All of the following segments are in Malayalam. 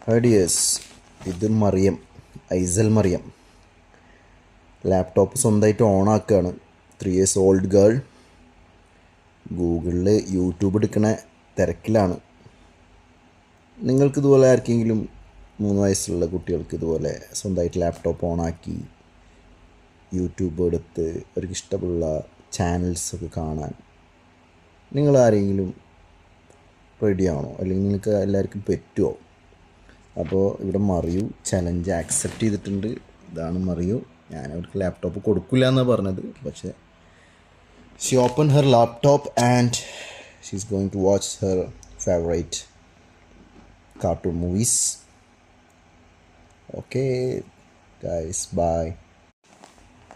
ഹഡിയേഴ്സ്, ഇത് മറിയം, ഐസൽ മറിയം. ലാപ്ടോപ്പ് സ്വന്തമായിട്ട് ഓണാക്കുകയാണ്. 3 years ഓൾഡ് ഗേൾ. ഗൂഗിളിൽ യൂട്യൂബ് എടുക്കണ തിരക്കിലാണ്. നിങ്ങൾക്കിതുപോലെ ആർക്കെങ്കിലും 3 വയസ്സുള്ള കുട്ടികൾക്ക് ഇതുപോലെ സ്വന്തമായിട്ട് ലാപ്ടോപ്പ് ഓണാക്കി യൂട്യൂബ് എടുത്ത് അവർക്ക് ഇഷ്ടമുള്ള ചാനൽസൊക്കെ കാണാൻ നിങ്ങൾ ആരെങ്കിലും റെഡിയാണോ? അല്ലെങ്കിൽ നിങ്ങൾക്ക് എല്ലാവർക്കും പറ്റുമോ? അപ്പോൾ ഇവിടെ മറിയു ചലഞ്ച് ആക്സെപ്റ്റ് ചെയ്തിട്ടുണ്ട്. ഇതാണ് മറിയു. ഞാൻ അവർക്ക് ലാപ്ടോപ്പ് കൊടുക്കില്ല എന്നാണ് പറഞ്ഞത്. പക്ഷേ she open her laptop and she is going to watch her favourite cartoon movies. Okay guys, bye.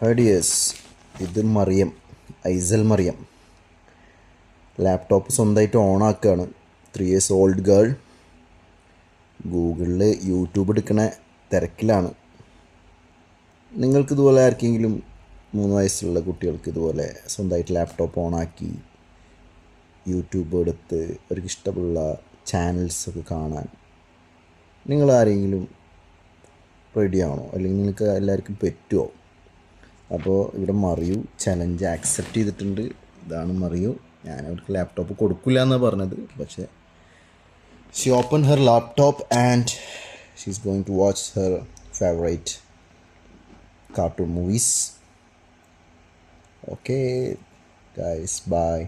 ഹഡിയേഴ്സ്, ഇത് മറിയം, ഐസൽ മറിയം. ലാപ്ടോപ്പ് സ്വന്തമായിട്ട് ഓണാക്കുകയാണ്. 3 years ഓൾഡ് ഗേൾ. ഗൂഗിളിൽ യൂട്യൂബ് എടുക്കണ തിരക്കിലാണ്. നിങ്ങൾക്കിതുപോലെ ആർക്കെങ്കിലും 3 വയസ്സുള്ള കുട്ടികൾക്ക് ഇതുപോലെ സ്വന്തമായിട്ട് ലാപ്ടോപ്പ് ഓണാക്കി യൂട്യൂബ് എടുത്ത് അവർക്ക് ഇഷ്ടമുള്ള ചാനൽസൊക്കെ കാണാൻ നിങ്ങൾ ആരെങ്കിലും റെഡിയാണോ? അല്ലെങ്കിൽ നിങ്ങൾക്ക് എല്ലാവർക്കും പറ്റുമോ? അപ്പോൾ ഇവിടെ മറിയു ചലഞ്ച് ആക്സെപ്റ്റ് ചെയ്തിട്ടുണ്ട്. ഇതാണ് മറിയു. ഞാൻ അവർക്ക് ലാപ്ടോപ്പ് കൊടുക്കില്ല എന്നാണ് പറഞ്ഞത്. പക്ഷേ she open her laptop and she is going to watch her favourite cartoon movies. Okay guys, by.